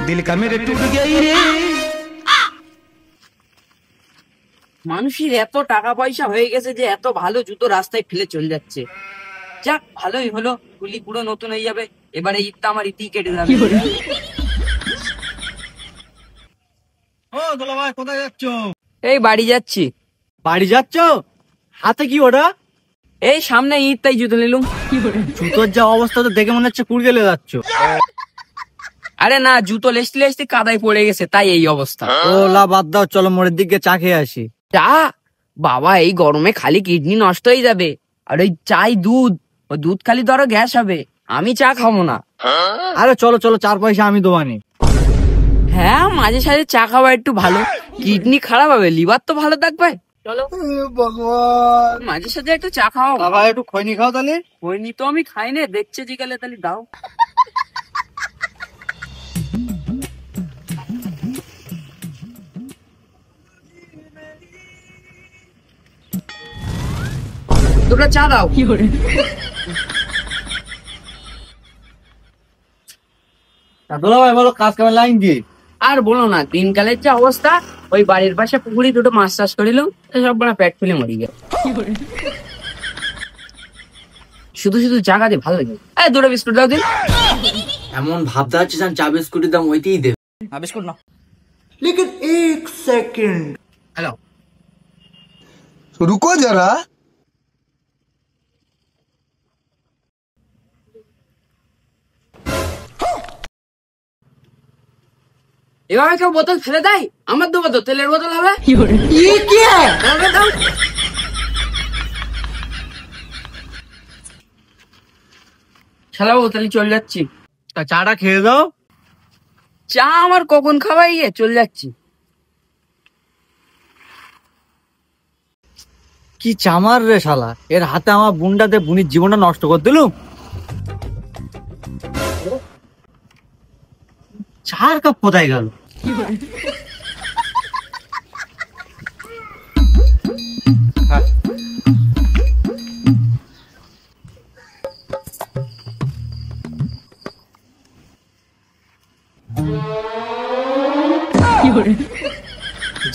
दिल का मेरे टूट गई रे। মানুষের এত টাকা পয়সা হয়ে গেছে যে এত ভালো জুতো রাস্তায় ফেলে চলে যাচ্ছে। যাক ভালোই হলো, গুলি পুরো নতুন হয়ে যাবে। এবারে ঈদটা আমার ইতি কেটে যাবে। ও দুলা ভাই কোথায় যাচ্ছ? এই বাড়ি যাচ্ছি। বাড়ি যাচ্ছ? হাতে কি ওটা? এই সামনে ঈদ তাই জুতো নিলুম। জুতোর যা অবস্থা তো দেখে মনে হচ্ছে কুড়গেলে যাচ্ছ। আরে না, জুতো লেসতে লেসতে কাদায় পড়ে গেছে তাই এই অবস্থা। ও লা বাদ দাও, চলো মোড়ের দিকে চা খেয়ে আসি। চা? বাবা এই গরমে খালি কিডনি নষ্ট হয়ে যাবে। আর ওই চাই দুধ, ও দুধ খালি ধরো গ্যাস হবে। আমি চা খাবো না। আরে চলো চলো, 4 পয়সা আমি দোয়ানি। হ্যাঁ মাঝে সাঝে চা খাওয়া একটু ভালো, কিডনি খারাপ হবে, লিভার তো ভালো থাকবে। চলো ভগবান, মাঝে সাঝে একটু চা খাওয়া। বাবা একটু খৈনি খাও তাহলে। হয়নি তো আমি খাই না, দেখছে জিগালে তাহলে দাও। দুটো চা দাও। দুলা ভাই বলো, কাজ কামের লাইন কি? আর বলো না, দিনকালের যে অবস্থা, ওই বাড়ির পাশে পুকুরি দুটো মাছ চাষ করিল, সব বড় পেট ফুলে মরি গেল। শুধু শুধু জায়গা দিয়ে ভালো লাগে। এই দুটো বিস্কুট দাও দিন। এমন ভাবতে হচ্ছে যেন চা বিস্কুটের দাম ওইতেই দেবে। বিস্কুট না, लेकिन एक सेकंड, হ্যালো रुको जरा। এভাবে কেউ বোতল ফেলে দেয়? আমার দেবো তো, তেলের বোতল হবে। ये क्या है? দাও। শালা বোতলে চলে যাচ্ছি। তা চাটা খেয়ে দাও। চা আমার কখন খাওয়াই গিয়ে চলে যাচ্ছি। কি চামার রে শালা, এর হাতে আমার বুনটাতে বুনির জীবনটা নষ্ট করে দিলুম। চার কাপ কোথায় গেল?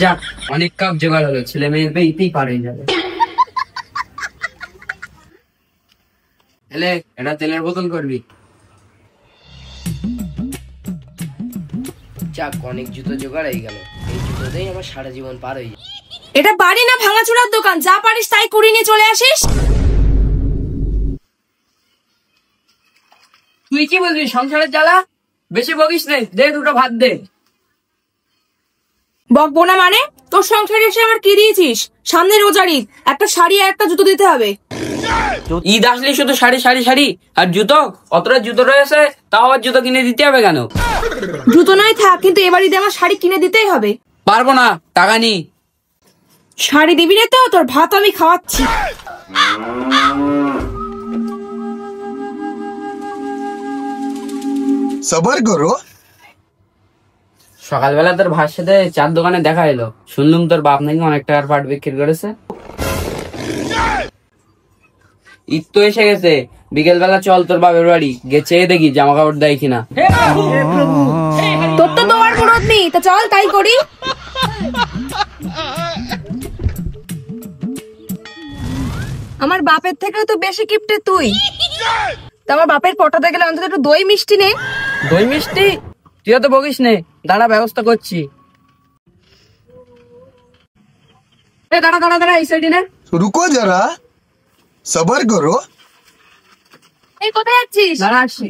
যাক অনেক কাপ জোগাড় হলো, ছেলে মেয়েদের ইতেই পার হয়ে যাবে। এলে এটা তেলের বোতল করবি। যাক অনেক জুতো জোগাড় হয়ে গেল, এই জুতোতেই আমার সারা জীবন পার হয়ে যাবে। এটা বাড়ি না ভাঙাচোরার দোকান, যা পারিস তাই করে নিয়ে চলে আসিস। তুই কি বলবি সংসারের জ্বালা? বেশি বকিস নে, দে দুটো ভাত দে। বকবো না মানে? তোর সংসারে এসে আমার কি দিয়েছিস? সামনে রোজার ঈদ, একটা শাড়ি আর একটা জুতো দিতে হবে। ঈদ আসলে শুধু শাড়ি শাড়ি শাড়ি আর জুতো? অতটা জুতো রয়েছে, তাও আবার জুতো কিনে দিতে হবে কেন? জুতো নয় থাক, কিন্তু এবার ঈদে আমার শাড়ি কিনে দিতেই হবে। পারবো না, টাকা নি। শাড়ি দিবি না তো? তোর ভাত আমি খাওয়াচ্ছি। सबर करो। সকালবেলা তোর ভাইয়ের সাথে চার দোকানে দেখা এলো, শুনলুম তোর বাপ নাকি অনেক টাকার পাট বিক্রি করেছে। ঈদ তো এসে গেছে, বিকেল বেলা চল তোর বাপের বাড়ি, গেছে দেখি জামা কাপড় দেয় কিনা। তোর তো দেওয়ার মুরত নেই, তা চল তাই করি। আমার বাপের থেকেও তো বেশি কিপটে তুই। তা আমার বাপের পটাতে গেলে অন্তত একটু দই মিষ্টি নে। দই মিষ্টি? তুইও তো বকিস নে, দাঁড়া ব্যবস্থা করছি। দাঁড়া দাঁড়া দাঁড়া, এই সাইডে নে। रुको जरा, सबर करो। এই কোথায় যাচ্ছিস? দাঁড়া আসছি।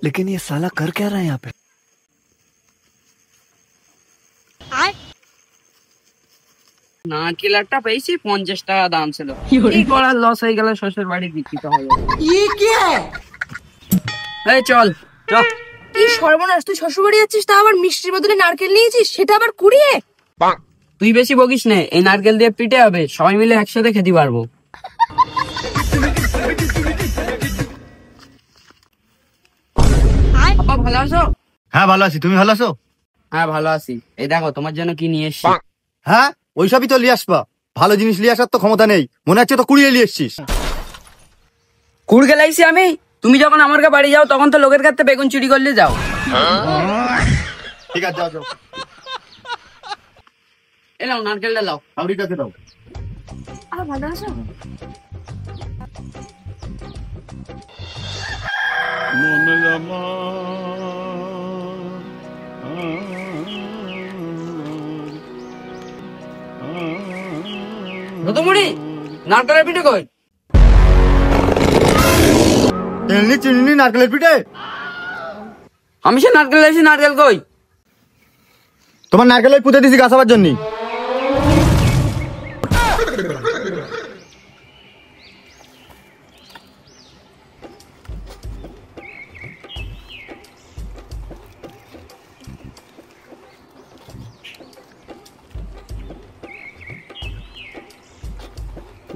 लेकिन ये साला कर क्या रहा है यहाँ पे? নারকেল একটা পেয়েছি, 50 টাকা দাম ছিল। কি করার, লস হয়ে গেল, শ্বশুর বাড়ি বিক্রিতে হবে। ये क्या है? এই চল চল। কি সর্বনাশ, তুই শ্বশুর বাড়ি যাচ্ছিস, তা আবার মিষ্টির বদলে নারকেল নিয়েছিস, সেটা আবার কুড়িয়ে। তুই বেশি বকিস নে, এই নারকেল দিয়ে পিঠে হবে, সবাই মিলে একসাথে খেতে পারবো। আপা ভালো আছো? হ্যাঁ ভালো আছি, তুমি ভালো আছো? হ্যাঁ ভালো আছি। এই দেখো তোমার জন্য কি নিয়ে এসছি। হ্যাঁ ওইসবই তো লিয়ে আসবা, ভালো জিনিস লিয়ে আসার তো ক্ষমতা নেই, মনে হচ্ছে তো কুড়িয়ে নিয়ে এসছিস। কুড় গেলাইছি আমি? তুমি যখন আমার কাছে বাড়ি যাও তখন তো লোকের কাছে বেগুন চুরি করলে যাও। ঠিক আছে, যাও যাও। এলাও নারকেলটা লাও। হাউড়িটাকে দাও। আর ভালো আছো? দুদুমুড়ি নারকেলের পিঠে কই? তেলনি চিনি নারকেলের পিঠে। আমি সে নারকেল আছি, নারকেল কই? তোমার নারকেল পুঁতে দিছি গাছ হবার জন্য।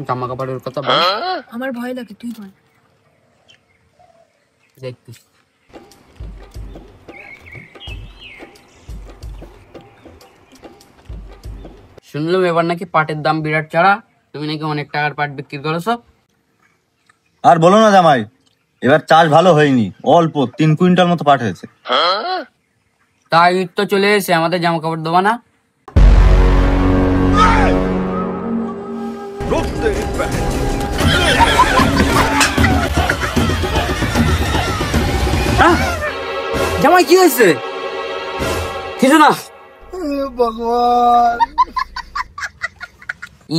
জামা কাপড়ের কথা বল। আমার ভয় লাগে, তুই বল। দেখতে শুনলাম এবার নাকি পাটের দাম বিরাট চড়া, তুমি নাকি অনেক টাকার পাট বিক্রি করেছো। আর বলো না জামাই, এবার চাষ ভালো হয়নি, অল্প 3 কুইন্টাল মতো পাট হয়েছে। তাই ঈদ তো চলে এসে, আমাদের জামা কাপড় দেবা না? জামাই কি হয়েছে? কিছু না।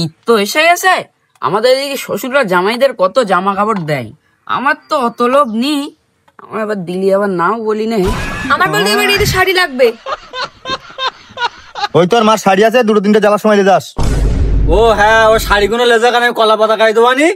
ঈদ তো এসে গেছে, আমাদের এদিকে শ্বশুররা জামাইদের কত জামা কাপড় দেয়। আমার তো অত লোভ নেই, আমার আবার দিলি আবার নাও বলি না। আমার বলতে এবার ঈদে শাড়ি লাগবে। ওই তোর মার শাড়ি আছে, 2-3টে যাওয়ার সময় নিয়ে যাস। ও হ্যাঁ, ও শাড়িগুলো লেজা কানে কলা পাতা খাই দেবানি।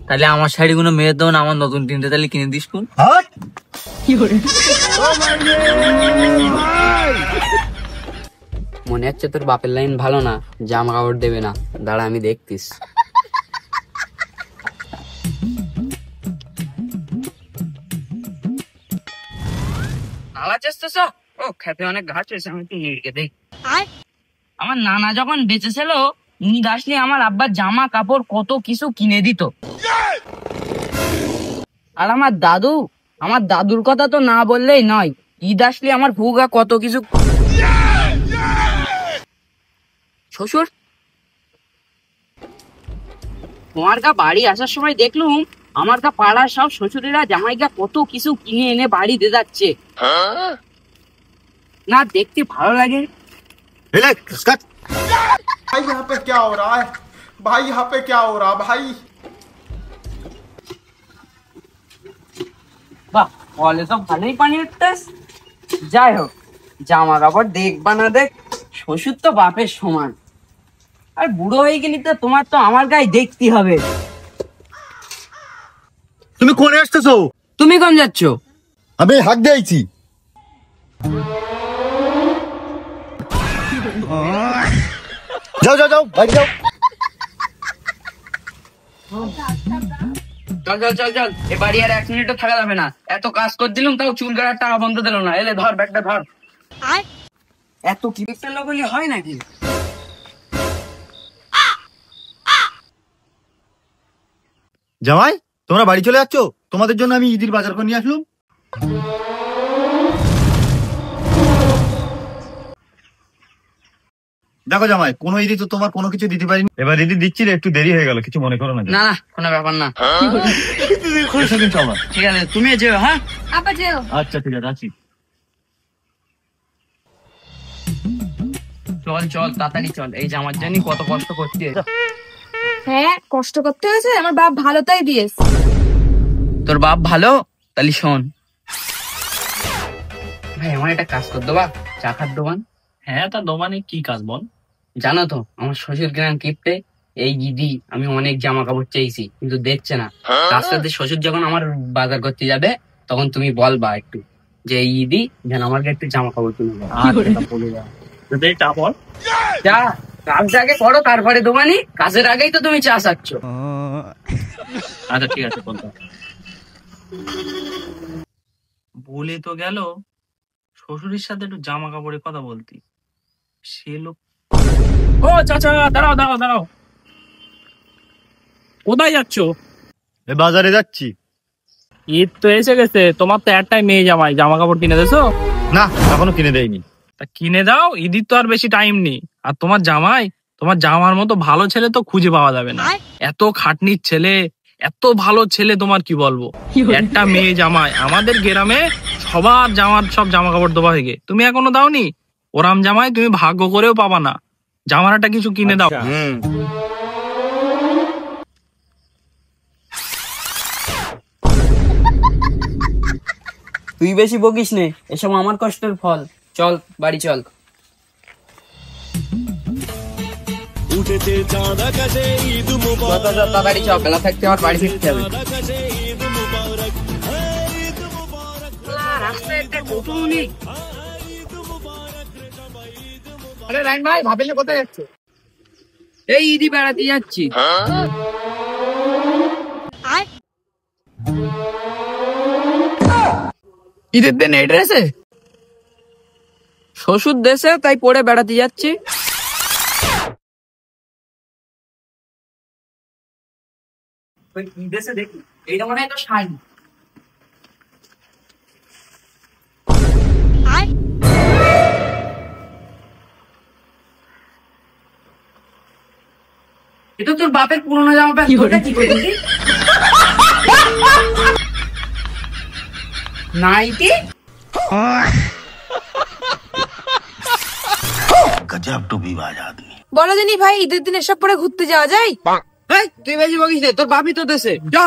তাহলে আমার শাড়িগুলো মেয়ের দেবো না, আমার নতুন 3টে তাহলে কিনে দিস কোন। হাট! মনে হচ্ছে তোর বাপের লাইন ভালো না, জামা কাপড় দেবে না। দাঁড়া আমি দেখতিস। নালা চেষ্টেছ? ও খেতে অনেক ঘাস হয়েছে, আমি একটু নিড়কে দেখ। আমার নানা যখন বেঁচে ছিল, ঈদ আসলে আমার আব্বার জামা কাপড় কত কিছু কিনে দিত। আর আমার দাদুর কথা তো না বললেই নয়, ঈদ আসলে আমার ভুগা কত কিছু। শ্বশুর তোমার গা বাড়ি আসার সময় দেখলুম আমার গা পাড়ার সব শ্বশুরেরা জামাইগা কত কিছু কিনে এনে বাড়ি দিয়ে যাচ্ছে। না দেখতে ভালো লাগে। भाई यहाँ पे क्या हो रहा है? भाई यहाँ पे क्या हो रहा है भाई? বাহ, বলে তো ভালোই পানি উঠতেস। যাই হোক, জামা কাপড় দেখবা না দেখ, শ্বশুর তো বাপের সমান। আর বুড়ো হয়ে গেলি তো তোমার তো আমার গায়ে দেখতে হবে। তুমি কোনে আসতেছো? তুমি কোন যাচ্ছ? আমি হাক দিয়েছি। যাও যাও যাও, বাইরে যাও। চল চল চল চল, এ বাড়ি আর 1 মিনিটও থাকা যাবে না। এত কাজ করে দিলাম, তাও চুল গাড়ার টাকা বন্ধ দিল না। এলে ধর ব্যাগটা ধর। এত কি বিক্রি লোক হলে হয় নাকি? জামাই, তোমরা বাড়ি চলে যাচ্ছ? তোমাদের জন্য আমি ঈদের বাজার করে নিয়ে আসলুম। দেখো জামাই, কোনো ঈদে তো তোমার কোনো কিছু দিতে পারিনি, এবার ঈদি দিচ্ছি রে, একটু দেরি হয়ে গেল, কিছু মনে করো না। না না, কোনো ব্যাপার না। এসো কিন্তু আবার। ঠিক আছে, তুমি যেও। হ্যাঁ আপা যেও। আচ্ছা ঠিক আছে, আছি। চল চল তাড়াতাড়ি চল, এই জামার জন্য কত কষ্ট করতে। হ্যাঁ, কষ্ট করতে হয়েছে, আমার বাপ ভালো তাই দিয়েছে। তোর বাপ ভালো? তাহলে শোন ভাই, আমার একটা কাজ কর দেবা, চা খার দোকান। হ্যাঁ, তা দোকানে কি কাজ বল? জানো তো আমার শ্বশুর গ্রাম কিপ্টে এই ঈদি আমি অনেক জামা কাপড় চেয়েছি, কিন্তু দেখছে না। রাস্তাতে শ্বশুর যখন আমার বাজার করতে যাবে, তখন তুমি বলবা একটু যে এই ঈদি যেন আমাকে একটু জামা কাপড় কিনে দেয়। যা, কাজটা আগে করো, তারপরে দোকানি। কাজের আগেই তো তুমি চা চাচ্ছ। আচ্ছা ঠিক আছে, বলতো। বলে তো গেল শ্বশুরের সাথে একটু জামা কাপড়ের কথা বলতি, সে লোক। ও চাচা, দাঁড়াও দাঁড়াও দাঁড়াও, কোথায় যাচ্ছ? বাজারে যাচ্ছি। ঈদ তো এসে গেছে, তোমার তো একটাই মেয়ে জামাই, জামা কাপড় কিনে দেছো? না, এখনো কিনে দেয়নি। তা কিনে দাও, ঈদের তো আর বেশি টাইম নেই। আর তোমার জামাই, তোমার জামার মতো ভালো ছেলে তো খুঁজে পাওয়া যাবে না। এত খাটনির ছেলে, এত ভালো ছেলে, তোমার কি বলবো। একটা মেয়ে জামাই, আমাদের গ্রামে সবার জামার সব জামা কাপড় দেওয়া হয়ে গে, তুমি এখনো দাওনি। ওরাম জামাই তুমি ভাগ্য করেও পাবা না। জামাটা কিছু কিনে দাও। তুই বেশি বকিস নে, এসব আমার কষ্টের ফল। চল বাড়ি চল। তাড়াতাড়ি চল, বেলা থাকতে আমার বাড়ি ফিরতে হবে। রাস্তায় একটা টোটো নেই। আরে রাইন ভাই, ভাবিলে কোথায় যাচ্ছ? এই ঈদি বেড়াতে যাচ্ছি। ঈদের দিন এই ড্রেসে? শ্বশুর দেশে, তাই পরে বেড়াতে যাচ্ছি। দেশে দেখি, এইটা মনে হয় তো শাড়ি। এটা তোর বাপের পুরোনো জামা প্যান্ট, কি করছিস? নাইটি? गजब टूबीबाज आदमी। বলো দিনি ভাই, ঈদের দিন এসব পরে ঘুরতে যাওয়া যায়? তুই বেশি বকিস নে, তোর বাপই তো দেশে। যা।